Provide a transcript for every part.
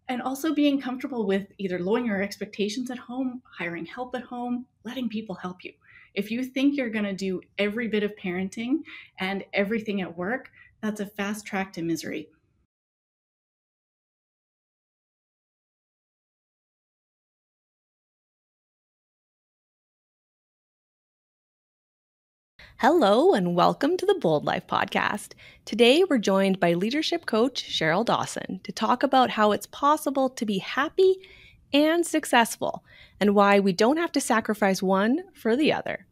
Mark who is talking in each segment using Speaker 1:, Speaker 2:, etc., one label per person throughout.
Speaker 1: And also being comfortable with either lowering your expectations at home, hiring help at home, letting people help you. If you think you're going to do every bit of parenting and everything at work, that's a fast track to misery.
Speaker 2: Hello, and welcome to the Bold Life podcast. Today, we're joined by leadership coach Cheryl Dawson to talk about how it's possible to be happy and successful, and why we don't have to sacrifice one for the other.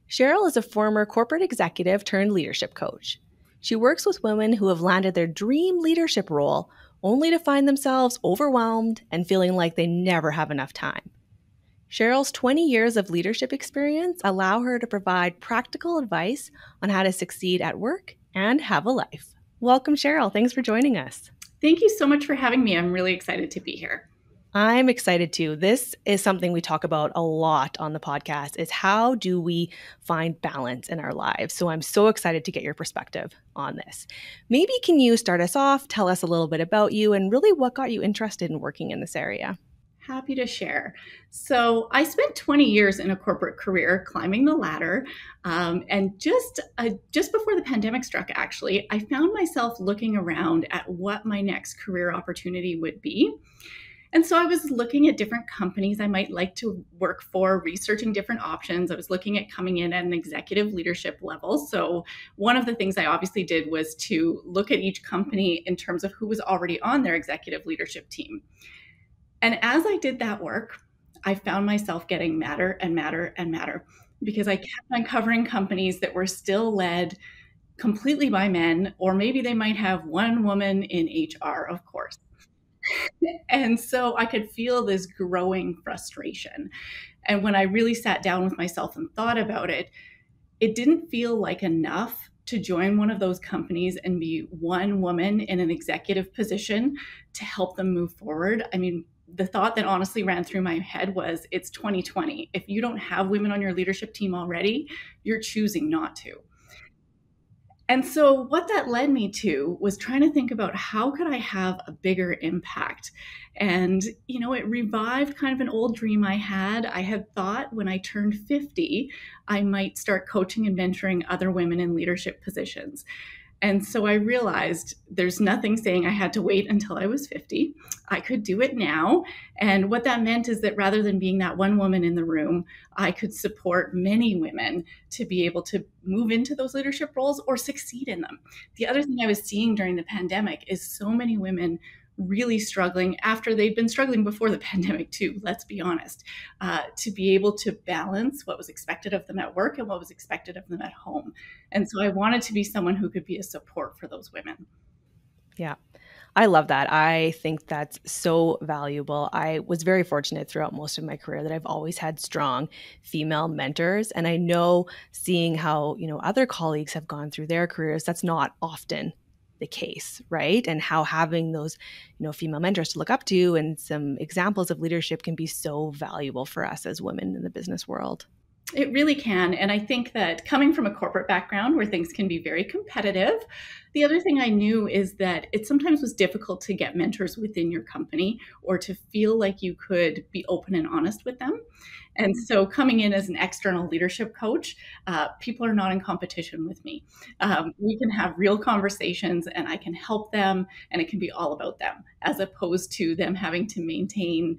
Speaker 2: Cheryl is a former corporate executive turned leadership coach. She works with women who have landed their dream leadership role only to find themselves overwhelmed and feeling like they never have enough time. Cheryl's 20 years of leadership experience allow her to provide practical advice on how to succeed at work and have a life. Welcome, Cheryl. Thanks for joining us.
Speaker 1: Thank you so much for having me. I'm really excited to be here.
Speaker 2: I'm excited too. This is something we talk about a lot on the podcast, is how do we find balance in our lives? So I'm so excited to get your perspective on this. Maybe can you start us off, tell us a little bit about you, and really what got you interested in working in this area?
Speaker 1: Happy to share. So I spent 20 years in a corporate career climbing the ladder. And just before the pandemic struck, actually, I found myself looking around at what my next career opportunity would be. And so I was looking at different companies I might like to work for, researching different options. I was looking at coming in at an executive leadership level. So one of the things I obviously did was to look at each company in terms of who was already on their executive leadership team. And as I did that work, I found myself getting madder and madder and madder because I kept uncovering companies that were still led completely by men, or maybe they might have one woman in HR, of course. And so I could feel this growing frustration. And when I really sat down with myself and thought about it, it didn't feel like enough to join one of those companies and be one woman in an executive position to help them move forward. I mean, the thought that honestly ran through my head was, it's 2020. If you don't have women on your leadership team already, you're choosing not to. And so what that led me to was trying to think about how could I have a bigger impact? And, it revived kind of an old dream I had. I had thought when I turned 50, I might start coaching and mentoring other women in leadership positions. And so I realized there's nothing saying I had to wait until I was 50. I could do it now. And what that meant is that rather than being that one woman in the room, I could support many women to be able to move into those leadership roles or succeed in them. The other thing I was seeing during the pandemic is so many women really struggling after they'd been struggling before the pandemic too, let's be honest, to be able to balance what was expected of them at work and what was expected of them at home. And so I wanted to be someone who could be a support for those women.
Speaker 2: Yeah. I love that. I think that's so valuable. I was very fortunate throughout most of my career that I've always had strong female mentors. And I know seeing how, other colleagues have gone through their careers, that's not often the case, right? And how having those, female mentors to look up to and some examples of leadership can be so valuable for us as women in the business world.
Speaker 1: It really can. And I think that coming from a corporate background where things can be very competitive, the other thing I knew is that it sometimes was difficult to get mentors within your company or to feel like you could be open and honest with them. And so coming in as an external leadership coach, people are not in competition with me. We can have real conversations and I can help them and it can be all about them as opposed to them having to maintain,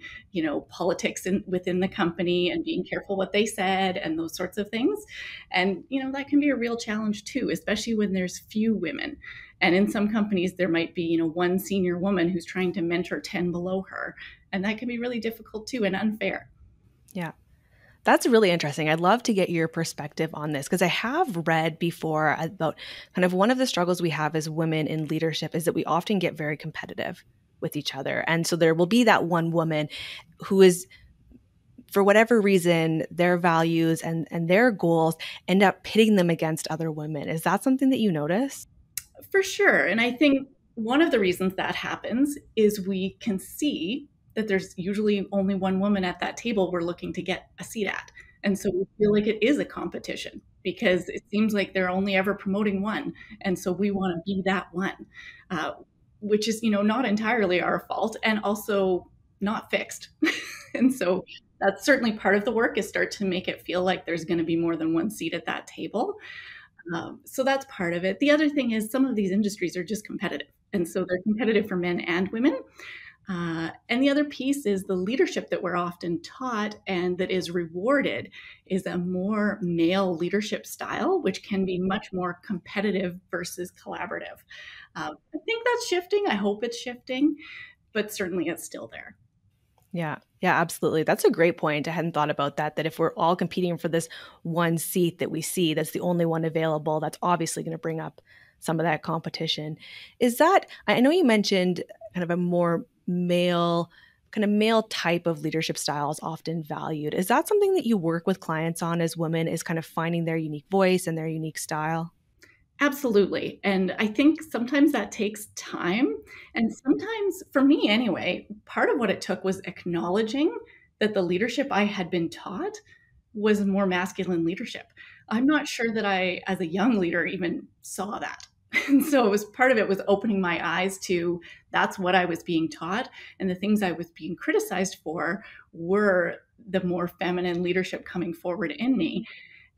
Speaker 1: politics within the company and being careful what they said and those sorts of things. And, that can be a real challenge too, especially when there's few women. And in some companies, there might be, one senior woman who's trying to mentor 10 below her. And that can be really difficult too and unfair.
Speaker 2: Yeah. That's really interesting. I'd love to get your perspective on this because I have read before about kind of one of the struggles we have as women in leadership is that we often get very competitive with each other. And so there will be that one woman who is, for whatever reason, their values and their goals end up pitting them against other women. Is that something that you notice?
Speaker 1: For sure. And I think one of the reasons that happens is we can see that there's usually only one woman at that table we're looking to get a seat at. And so we feel like it is a competition because it seems like they're only ever promoting one. And so we want to be that one. which is, not entirely our fault and also not fixed. And so that's certainly part of the work, is start to make it feel like there's going to be more than one seat at that table. So that's part of it. The other thing is some of these industries are just competitive. And so they're competitive for men and women. And the other piece is the leadership that we're often taught and that is rewarded is a more male leadership style, which can be much more competitive versus collaborative. I think that's shifting. I hope it's shifting, but certainly it's still there.
Speaker 2: Yeah. Yeah, absolutely. That's a great point. I hadn't thought about that if we're all competing for this one seat that we see, that's the only one available, that's obviously going to bring up some of that competition. I know you mentioned kind of a more male type of leadership style is often valued. Is that something that you work with clients on as women, is kind of finding their unique voice and their unique style?
Speaker 1: Absolutely. And I think sometimes that takes time. And sometimes, for me anyway, part of what it took was acknowledging that the leadership I had been taught was more masculine leadership. I'm not sure that I, as a young leader, even saw that. And so part of it was opening my eyes to that's what I was being taught. And the things I was being criticized for were the more feminine leadership coming forward in me.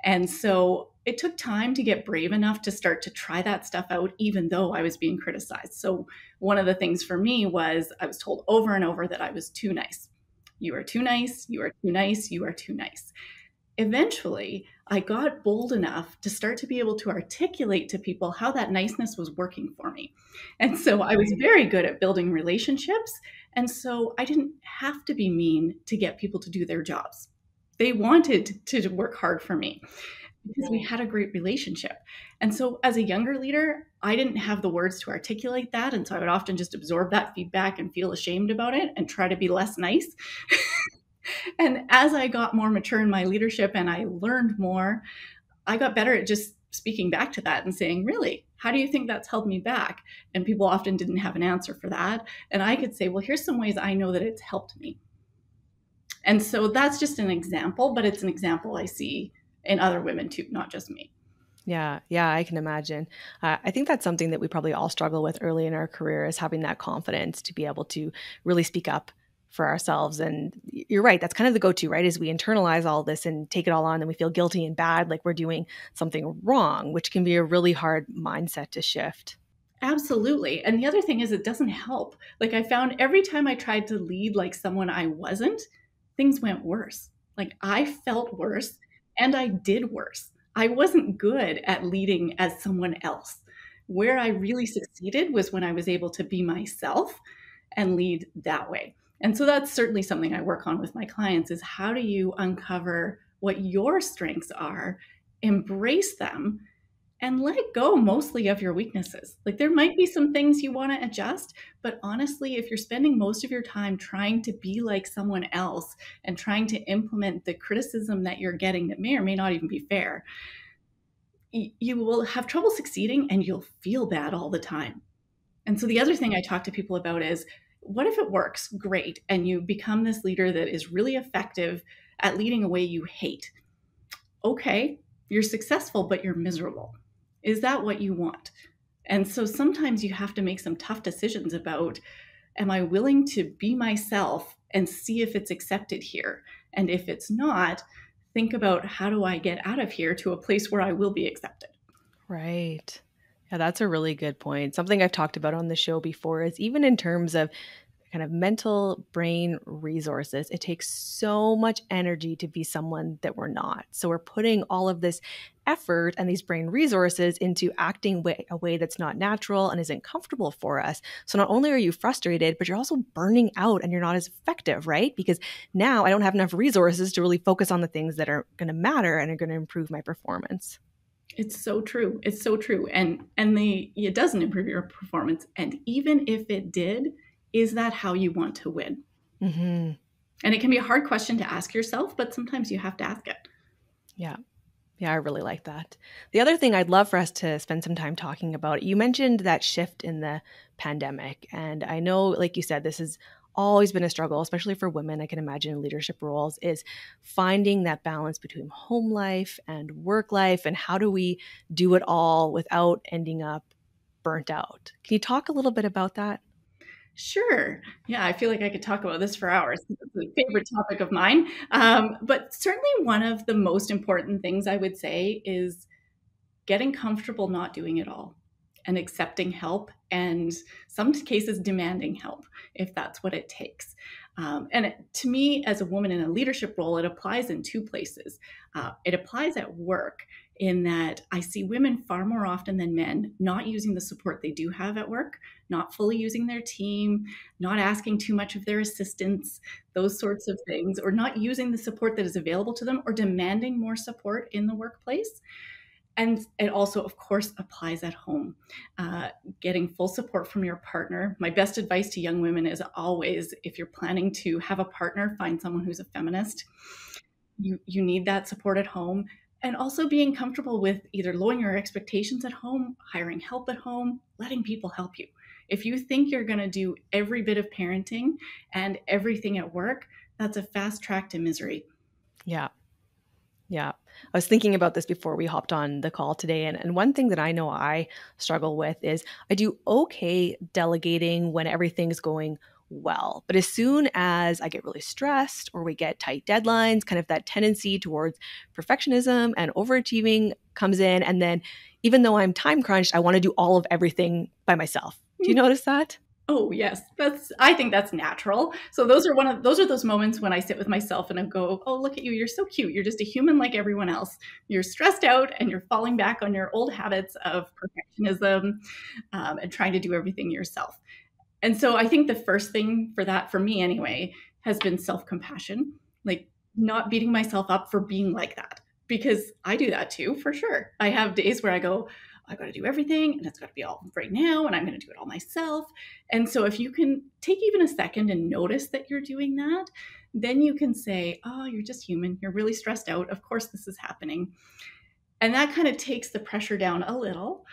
Speaker 1: And so it took time to get brave enough to start to try that stuff out, even though I was being criticized. So one of the things for me was I was told over and over that I was too nice. You are too nice. You are too nice. You are too nice. Eventually, I got bold enough to start to be able to articulate to people how that niceness was working for me. And so I was very good at building relationships. And so I didn't have to be mean to get people to do their jobs. They wanted to work hard for me because we had a great relationship. And so as a younger leader, I didn't have the words to articulate that. And so I would often just absorb that feedback and feel ashamed about it and try to be less nice. And as I got more mature in my leadership and I learned more, I got better at just speaking back to that and saying, really, how do you think that's held me back? And people often didn't have an answer for that. And I could say, well, here's some ways I know that it's helped me. And so that's just an example, but it's an example I see in other women too, not just me.
Speaker 2: Yeah, I can imagine. I think that's something that we probably all struggle with early in our career, is having that confidence to be able to really speak up for ourselves. And you're right, that's kind of the go-to, right? Is we internalize all this and take it all on, and we feel guilty and bad, like we're doing something wrong, which can be a really hard mindset to shift.
Speaker 1: Absolutely. And the other thing is it doesn't help. Like I found every time I tried to lead like someone I wasn't, things went worse. Like I felt worse and I did worse. I wasn't good at leading as someone else. Where I really succeeded was when I was able to be myself and lead that way. And so that's certainly something I work on with my clients, is how do you uncover what your strengths are, embrace them, and let go mostly of your weaknesses. Like there might be some things you want to adjust, but honestly, if you're spending most of your time trying to be like someone else and trying to implement the criticism that you're getting that may or may not even be fair, you will have trouble succeeding and you'll feel bad all the time. And so the other thing I talk to people about is, what if it works great and you become this leader that is really effective at leading a way you hate? Okay, you're successful, but you're miserable. Is that what you want? And so sometimes you have to make some tough decisions about, am I willing to be myself and see if it's accepted here? And if it's not, think about, how do I get out of here to a place where I will be accepted?
Speaker 2: Right. Yeah, that's a really good point. Something I've talked about on the show before is, even in terms of kind of mental brain resources, it takes so much energy to be someone that we're not. So we're putting all of this effort and these brain resources into acting a way that's not natural and isn't comfortable for us. So not only are you frustrated, but you're also burning out and you're not as effective, right? Because now I don't have enough resources to really focus on the things that are going to matter and are going to improve my performance.
Speaker 1: It's so true. It's so true. And it doesn't improve your performance. And even if it did, is that how you want to win?
Speaker 2: Mm-hmm.
Speaker 1: And it can be a hard question to ask yourself, but sometimes you have to ask it.
Speaker 2: Yeah. Yeah, I really like that. The other thing I'd love for us to spend some time talking about, you mentioned that shift in the pandemic. And I know, like you said, this has always been a struggle, especially for women, I can imagine, in leadership roles, is finding that balance between home life and work life. And how do we do it all without ending up burnt out. Can you talk a little bit about that?
Speaker 1: Sure. Yeah, I feel like I could talk about this for hours. It's a favorite topic of mine. But certainly one of the most important things I would say is getting comfortable not doing it all and accepting help, and some cases demanding help if that's what it takes. To me, as a woman in a leadership role, it applies in two places. It applies at work in that I see women far more often than men not using the support they do have at work, not fully using their team, not asking too much of their assistants, those sorts of things, or not using the support that is available to them, or demanding more support in the workplace. And it also, of course, applies at home. Getting full support from your partner. My best advice to young women is always, if you're planning to have a partner, find someone who's a feminist. You need that support at home. And also being comfortable with either lowering your expectations at home, hiring help at home, letting people help you. If you think you're going to do every bit of parenting and everything at work, that's a fast track to misery.
Speaker 2: Yeah. Yeah. I was thinking about this before we hopped on the call today. And one thing that I know I struggle with is I do okay delegating when everything's going well. But as soon as I get really stressed or we get tight deadlines, kind of that tendency towards perfectionism and overachieving comes in. And then even though I'm time crunched, I want to do all of everything by myself. Do you notice that?
Speaker 1: Oh, yes. I think that's natural. So those are those moments when I sit with myself and I go, oh, look at you. You're so cute. You're just a human like everyone else. You're stressed out and you're falling back on your old habits of perfectionism, and trying to do everything yourself. And so I think the first thing for that, for me anyway, has been self-compassion, like not beating myself up for being like that, because I do that too, for sure. I have days where I go, I got to do everything and it's got to be all right now and I'm going to do it all myself. And so if you can take even a second and notice that you're doing that, then you can say, oh, you're just human. You're really stressed out. Of course, this is happening. And that kind of takes the pressure down a little.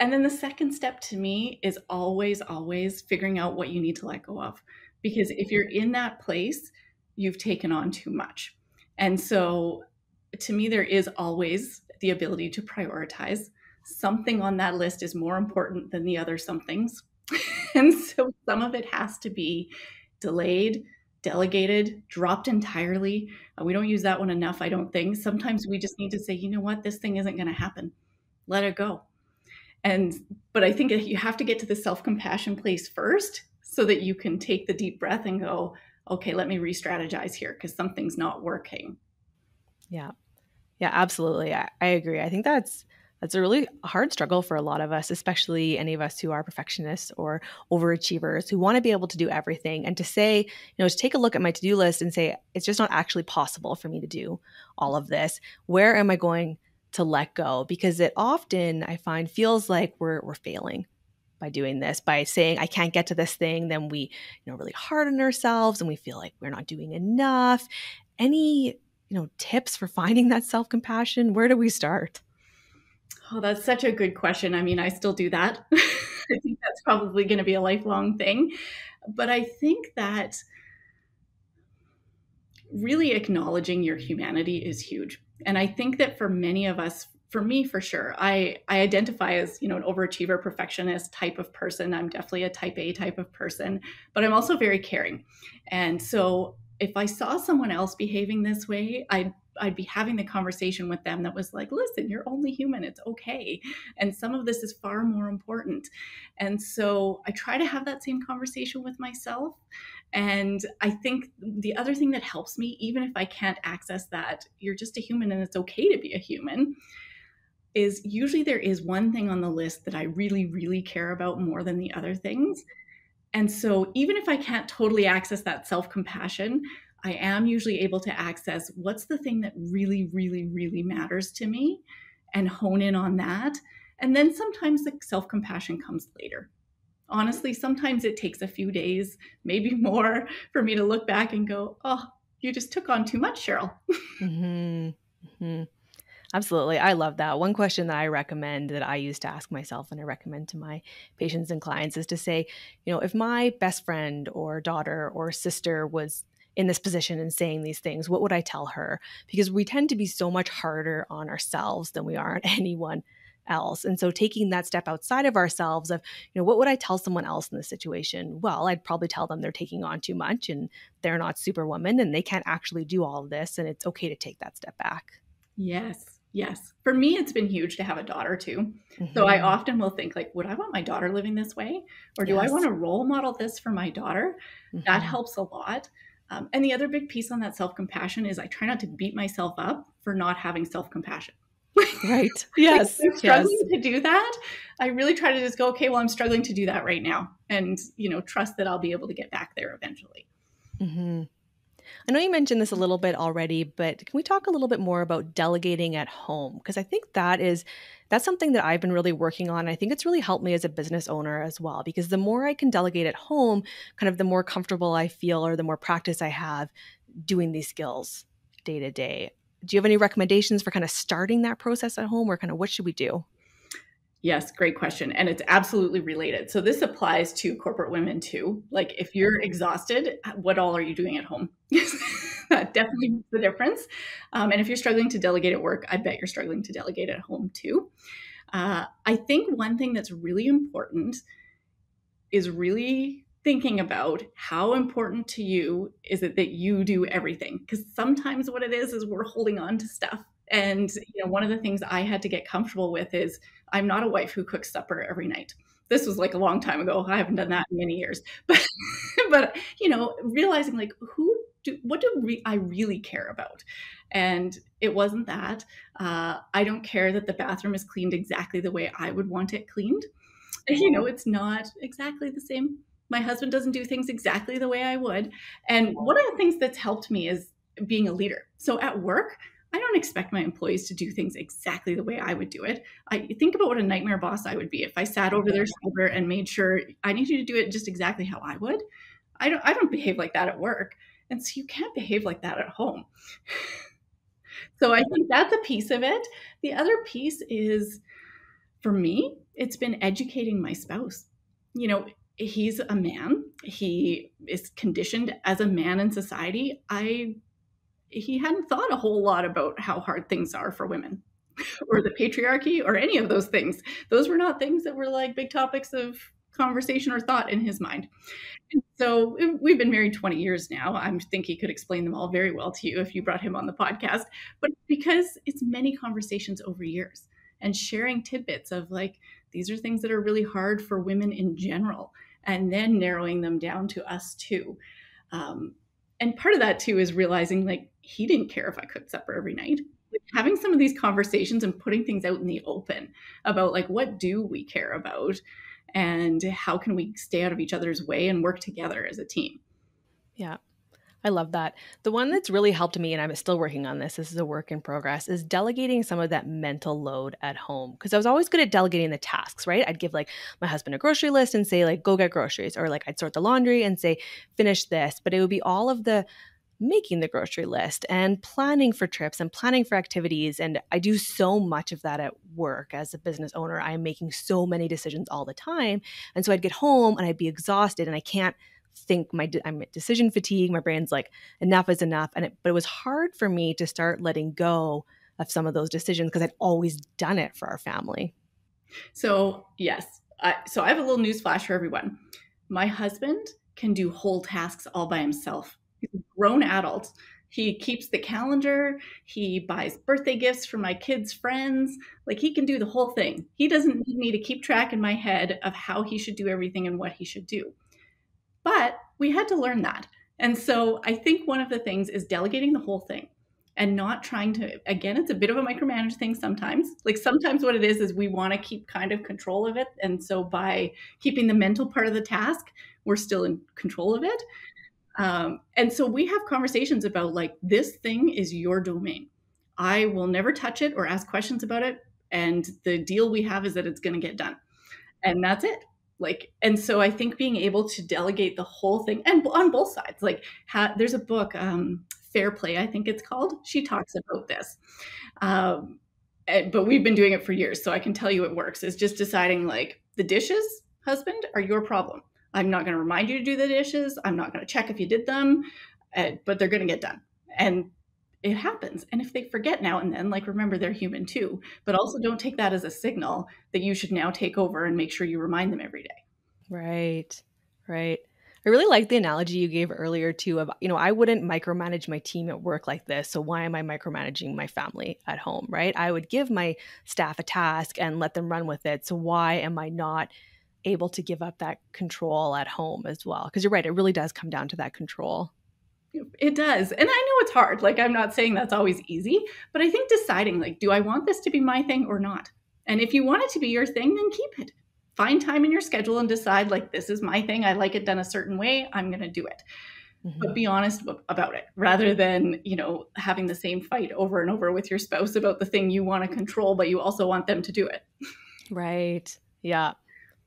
Speaker 1: And then the second step to me is always, always figuring out what you need to let go of. Because if you're in that place, you've taken on too much. And so to me, there is always the ability to prioritize. Something on that list is more important than the other somethings. And so some of it has to be delayed, delegated, dropped entirely. We don't use that one enough, I don't think. Sometimes we just need to say, you know what, this thing isn't going to happen. Let it go. But I think you have to get to the self-compassion place first so that you can take the deep breath and go, okay, let me re-strategize here because something's not working.
Speaker 2: Yeah. Yeah, absolutely. I agree. I think that's a really hard struggle for a lot of us, especially any of us who are perfectionists or overachievers who want to be able to do everything. And to say, to take a look at my to-do list and say, it's just not actually possible for me to do all of this. Where am I going to let go? Because it often, I find, feels like we're failing by doing this, by saying, I can't get to this thing. Then we, really hard on ourselves and we feel like we're not doing enough. Any, tips for finding that self-compassion? Where do we start?
Speaker 1: Oh, that's such a good question. I mean, I still do that. I think that's probably going to be a lifelong thing. But I think that really acknowledging your humanity is huge. And I think that for many of us, for me, for sure, I identify as, an overachiever, perfectionist type of person. I'm definitely a type A type of person, but I'm also very caring. And so if I saw someone else behaving this way, I'd be having the conversation with them that was like, listen, you're only human. It's okay. And some of this is far more important. And so I try to have that same conversation with myself. And I think the other thing that helps me, even if I can't access that, you're just a human and it's okay to be a human, is usually there is one thing on the list that I really, really care about more than the other things. And so even if I can't totally access that self-compassion, I am usually able to access what's the thing that really, really, really matters to me and hone in on that. And then sometimes the self-compassion comes later. Honestly, sometimes it takes a few days, maybe more, for me to look back and go, oh, you just took on too much, Cheryl.
Speaker 2: Mm-hmm. Mm-hmm. Absolutely. I love that. One question that I recommend that I used to ask myself and I recommend to my patients and clients is to say, if my best friend or daughter or sister was in this position and saying these things, what would I tell her? Because we tend to be so much harder on ourselves than we are on anyone else. And so taking that step outside of ourselves of, what would I tell someone else in this situation? Well, I'd probably tell them they're taking on too much and they're not superwoman and they can't actually do all of this. And it's okay to take that step back.
Speaker 1: Yes. Yes. For me, it's been huge to have a daughter too. So I often will think like, would I want my daughter living this way? Or do I want to role model this for my daughter? That helps a lot. And the other big piece on that self-compassion is I try not to beat myself up for not having self-compassion.
Speaker 2: Right. Yes.
Speaker 1: Like, I'm struggling to do that. I really try to just go, okay, well, I'm struggling to do that right now. And, trust that I'll be able to get back there eventually.
Speaker 2: I know you mentioned this a little bit already, but can we talk a little bit more about delegating at home? Because I think that's something that I've been really working on. I think it's really helped me as a business owner as well, because the more I can delegate at home, kind of the more comfortable I feel or the more practice I have doing these skills day to day. Do you have any recommendations for kind of starting that process at home, or kind of what should we do?
Speaker 1: Yes, great question. And it's absolutely related. So this applies to corporate women too. Like if you're exhausted, what all are you doing at home? That definitely makes the difference. And if you're struggling to delegate at work, I bet you're struggling to delegate at home too. I think one thing that's really important is really thinking about how important to you is it that you do everything. Because sometimes what it is we're holding on to stuff. And one of the things I had to get comfortable with is I'm not a wife who cooks supper every night. This was like a long time ago. I haven't done that in many years. But realizing like what do I really care about? And it wasn't that. I don't care that the bathroom is cleaned exactly the way I would want it cleaned. It's not exactly the same. My husband doesn't do things exactly the way I would. And one of the things that's helped me is being a leader. So at work, I don't expect my employees to do things exactly the way I would do it. I think about what a nightmare boss I would be if I sat over their shoulder and made sure I need you to do it just exactly how I would. I don't behave like that at work. And so you can't behave like that at home. So I think that's a piece of it. The other piece is, for me, it's been educating my spouse. He's a man. He is conditioned as a man in society. He hadn't thought a whole lot about how hard things are for women or the patriarchy or any of those things. Those were not things that were like big topics of conversation or thought in his mind. And so we've been married 20 years now. I think he could explain them all very well to you if you brought him on the podcast, but because it's many conversations over years and sharing tidbits of like, these are things that are really hard for women in general, and then narrowing them down to us too. And part of that too is realizing like he didn't care if I cooked supper every night. Like, having some of these conversations and putting things out in the open about like, what do we care about and how can we stay out of each other's way and work together as a team?
Speaker 2: Yeah. I love that. The one that's really helped me, and I'm still working on this is a work in progress, is delegating some of that mental load at home. Because I was always good at delegating the tasks, right? I'd give like my husband a grocery list and say like, go get groceries. Or like I'd sort the laundry and say, finish this. But it would be all of the making the grocery list and planning for trips and planning for activities. And I do so much of that at work as a business owner. I'm making so many decisions all the time. And so I'd get home and I'd be exhausted and I can't think I'm decision fatigue. My brain's like, enough is enough. But it was hard for me to start letting go of some of those decisions because I'd always done it for our family.
Speaker 1: So yes, so I have a little news flash for everyone. My husband can do whole tasks all by himself. He's a grown adult. He keeps the calendar. He buys birthday gifts for my kids' friends. Like he can do the whole thing. He doesn't need me to keep track in my head of how he should do everything and what he should do. But we had to learn that. And so I think one of the things is delegating the whole thing and not trying to, again, it's a bit of a micromanage thing sometimes. Like sometimes what it is we want to keep kind of control of it. And so by keeping the mental part of the task, we're still in control of it. And so we have conversations about like, this thing is your domain. I will never touch it or ask questions about it. And the deal we have is that it's going to get done. And that's it. And so I think being able to delegate the whole thing and on both sides, there's a book, Fair Play, I think it's called. She talks about this. But we've been doing it for years. So I can tell you it works. It's just deciding like the dishes, husband, are your problem. I'm not going to remind you to do the dishes. I'm not going to check if you did them, but they're going to get done. And it happens. And if they forget now and then, like, remember they're human too, but also don't take that as a signal that you should now take over and make sure you remind them every day.
Speaker 2: Right. Right. I really like the analogy you gave earlier too of, I wouldn't micromanage my team at work like this. So why am I micromanaging my family at home, right? I would give my staff a task and let them run with it. So why am I not able to give up that control at home as well? Because you're right, it really does come down to that control.
Speaker 1: It does. And I know it's hard. Like, I'm not saying that's always easy, but I think deciding, like, do I want this to be my thing or not? And if you want it to be your thing, then keep it. Find time in your schedule and decide, like, this is my thing. I like it done a certain way. I'm going to do it. Mm-hmm. But be honest about it rather than, having the same fight over and over with your spouse about the thing you want to control, but you also want them to do it.
Speaker 2: Right. Yeah.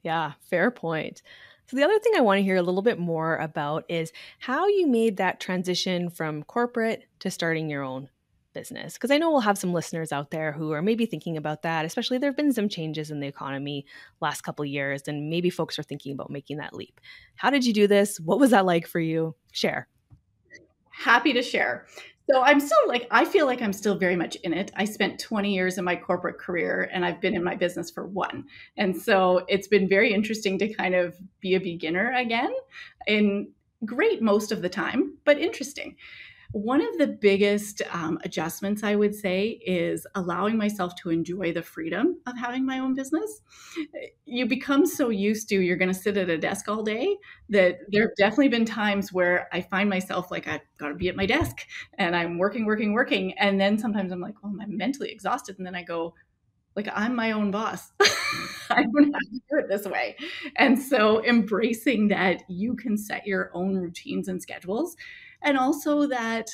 Speaker 2: Yeah. Fair point. So the other thing I want to hear a little bit more about is how you made that transition from corporate to starting your own business. Because I know we'll have some listeners out there who are maybe thinking about that, especially there have been some changes in the economy last couple of years, and maybe folks are thinking about making that leap. How did you do this? What was that like for you? Share.
Speaker 1: Happy to share. So I feel like I'm still very much in it. I spent 20 years in my corporate career and I've been in my business for 1. And so it's been very interesting to kind of be a beginner again, and great most of the time, but interesting. One of the biggest adjustments, I would say, is allowing myself to enjoy the freedom of having my own business. You become so used to you're going to sit at a desk all day that there have definitely been times where I find myself like, I've got to be at my desk and I'm working. And then sometimes I'm like, oh, I'm mentally exhausted. And then I go, like, I'm my own boss. I don't have to do it this way. And so embracing that you can set your own routines and schedules. And also that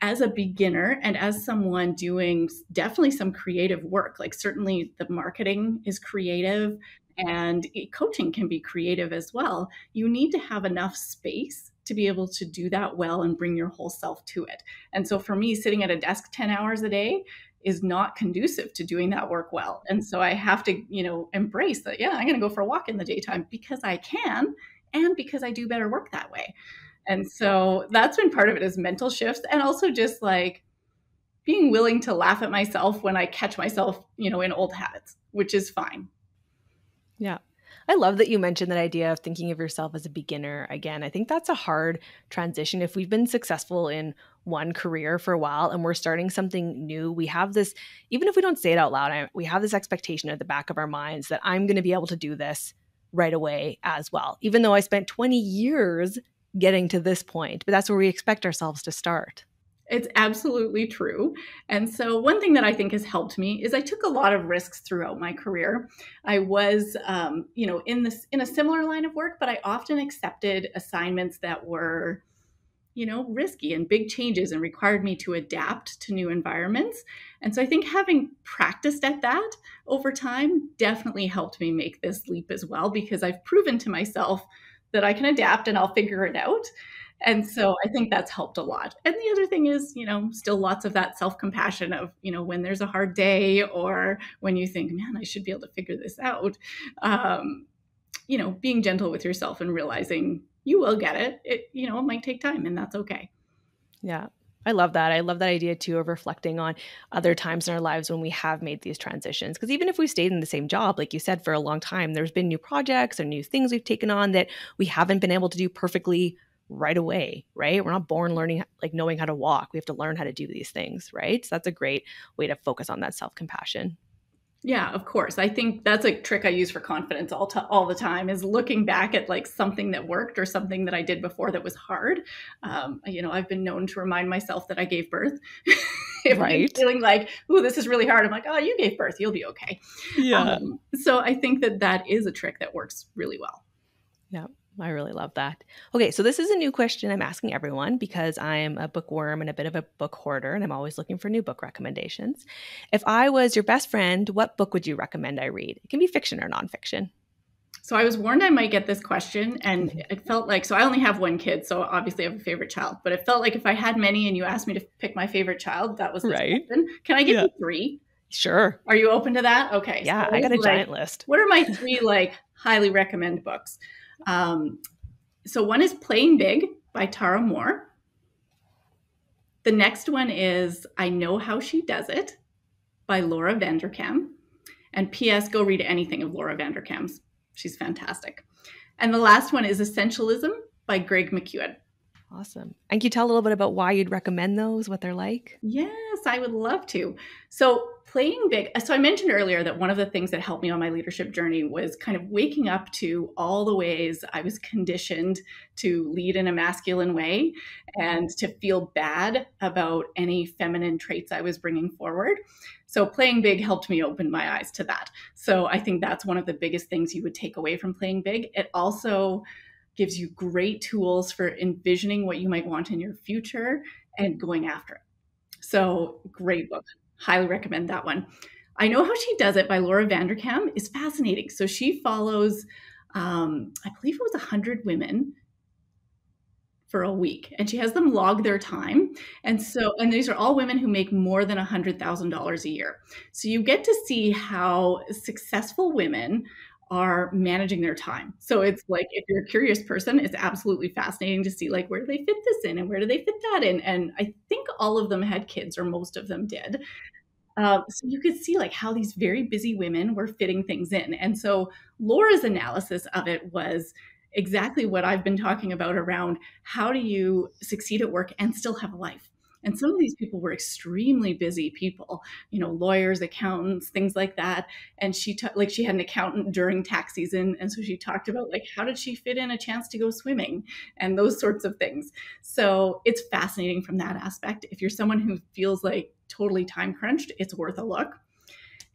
Speaker 1: as a beginner and as someone doing definitely some creative work, like certainly the marketing is creative and coaching can be creative as well, you need to have enough space to be able to do that well and bring your whole self to it. And so for me, sitting at a desk 10 hours a day is not conducive to doing that work well. And so I have to, embrace that, I'm going to go for a walk in the daytime because I can and because I do better work that way. And so that's been part of it, is mental shifts, and also just like being willing to laugh at myself when I catch myself, in old habits, which is fine.
Speaker 2: Yeah. I love that you mentioned that idea of thinking of yourself as a beginner. Again, I think that's a hard transition. If we've been successful in one career for a while and we're starting something new, we have this, even if we don't say it out loud, we have this expectation at the back of our minds that I'm going to be able to do this right away as well, even though I spent 20 years getting to this point, but that's where we expect ourselves to start.
Speaker 1: It's absolutely true. And so one thing that I think has helped me is I took a lot of risks throughout my career. I was, in a similar line of work, but I often accepted assignments that were, risky and big changes and required me to adapt to new environments. And so I think having practiced at that over time definitely helped me make this leap as well, because I've proven to myself that I can adapt and I'll figure it out. And so I think that's helped a lot. And the other thing is, still lots of that self-compassion of, when there's a hard day or when you think, man, I should be able to figure this out, being gentle with yourself and realizing you will get it. It might take time, and that's okay.
Speaker 2: Yeah. I love that. I love that idea too of reflecting on other times in our lives when we have made these transitions. Because even if we stayed in the same job, like you said, for a long time, there's been new projects or new things we've taken on that we haven't been able to do perfectly right away, right? We're not born knowing how to walk. We have to learn how to do these things, right? So that's a great way to focus on that self-compassion.
Speaker 1: Yeah, of course. I think that's a trick I use for confidence all the time, is looking back at like something that worked or something that I did before that was hard. I've been known to remind myself that I gave birth. If I'm feeling like, ooh, this is really hard, I'm like, oh, you gave birth, you'll be okay.
Speaker 2: Yeah.
Speaker 1: So I think that is a trick that works really well.
Speaker 2: Yeah. I really love that. Okay, so this is a new question I'm asking everyone because I'm a bookworm and a bit of a book hoarder, and I'm always looking for new book recommendations. If I was your best friend, what book would you recommend I read? It can be fiction or nonfiction.
Speaker 1: So I was warned I might get this question, and it felt like, so I only have one kid, so obviously I have a favorite child, but it felt like if I had many and you asked me to pick my favorite child, that was this question. Can I give you 3?
Speaker 2: Sure.
Speaker 1: Are you open to that? Okay.
Speaker 2: Yeah, so I got a giant list.
Speaker 1: What are my 3 highly recommend books? So one is Playing Big by Tara Mohr. The next one is I Know How She Does It by Laura Vanderkam. And P.S. Go read anything of Laura Vanderkam's. She's fantastic. And the last one is Essentialism by Greg McKeown.
Speaker 2: Awesome. And can you tell a little bit about why you'd recommend those, what they're like?
Speaker 1: Yes, I would love to. So playing big. So I mentioned earlier that one of the things that helped me on my leadership journey was kind of waking up to all the ways I was conditioned to lead in a masculine way and to feel bad about any feminine traits I was bringing forward. So playing big helped me open my eyes to that. So I think that's one of the biggest things you would take away from playing big. It also gives you great tools for envisioning what you might want in your future and going after it. So great book. Highly recommend that one. I Know How She Does It by Laura Vanderkam is fascinating. So she follows, I believe it was 100 women for a week, and she has them log their time. And these are all women who make more than $100,000 a year. So you get to see how successful women are managing their time. So it's like, if you're a curious person, it's absolutely fascinating to see like, where do they fit this in and where do they fit that in? And I think all of them had kids, or most of them did. So you could see like how these very busy women were fitting things in. And so Laura's analysis of it was exactly what I've been talking about around how do you succeed at work and still have a life? And some of these people were extremely busy people, lawyers, accountants, things like that. And she had an accountant during tax season. And so she talked about like, how did she fit in a chance to go swimming and those sorts of things. So it's fascinating from that aspect. If you're someone who feels like totally time crunched, it's worth a look.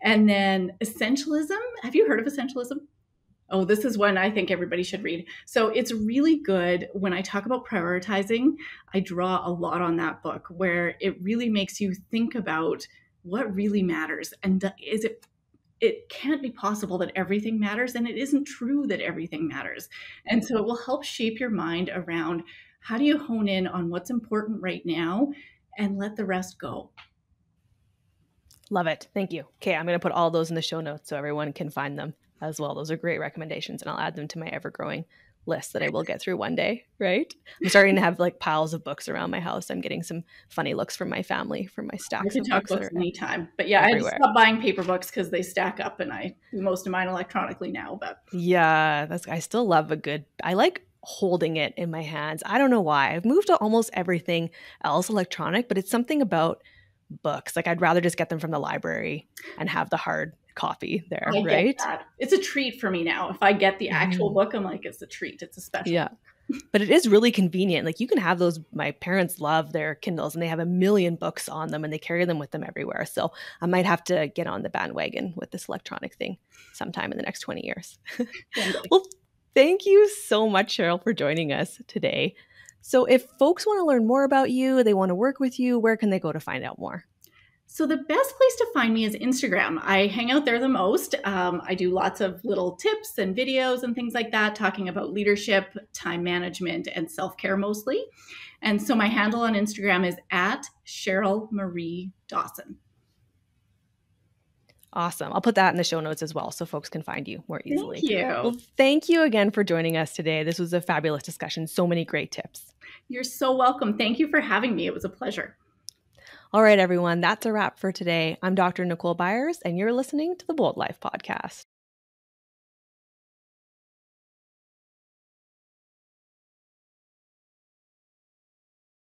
Speaker 1: And then Essentialism. Have you heard of Essentialism? Oh, this is one I think everybody should read. So it's really good. When I talk about prioritizing, I draw a lot on that book, where it really makes you think about what really matters. And it can't be possible that everything matters, and it isn't true that everything matters. And so it will help shape your mind around how do you hone in on what's important right now and let the rest go.
Speaker 2: Love it. Thank you. Okay, I'm going to put all those in the show notes so everyone can find them as well. Those are great recommendations, and I'll add them to my ever-growing list that I will get through one day, right? I'm starting to have like piles of books around my house. I'm getting some funny looks from my family from my stacks of books.
Speaker 1: Books anytime. But yeah, everywhere. I just stopped buying paper books because they stack up, and I do most of mine electronically now. But
Speaker 2: yeah, I still love I like holding it in my hands. I don't know why. I've moved to almost everything else electronic, but it's something about books. Like, I'd rather just get them from the library and have the hard copy there, right?
Speaker 1: It's a treat for me now. If I get the actual book, I'm like, it's a treat. It's a special.
Speaker 2: Yeah. But it is really convenient. Like, you can have those. My parents love their Kindles, and they have 1 million books on them, and they carry them with them everywhere. So I might have to get on the bandwagon with this electronic thing sometime in the next 20 years. Well, thank you so much, Cheryl, for joining us today. So if folks want to learn more about you, they want to work with you, where can they go to find out more?
Speaker 1: So the best place to find me is Instagram. I hang out there the most. I do lots of little tips and videos and things like that, talking about leadership, time management, and self-care mostly. And so my handle on Instagram is @Cheryl Marie Dawson.
Speaker 2: Awesome. I'll put that in the show notes as well so folks can find you more easily.
Speaker 1: Thank you.
Speaker 2: Well, thank you again for joining us today. This was a fabulous discussion. So many great tips.
Speaker 1: You're so welcome. Thank you for having me. It was a pleasure.
Speaker 2: All right, everyone. That's a wrap for today. I'm Dr. Nicole Byers, and you're listening to the Bold Life Podcast.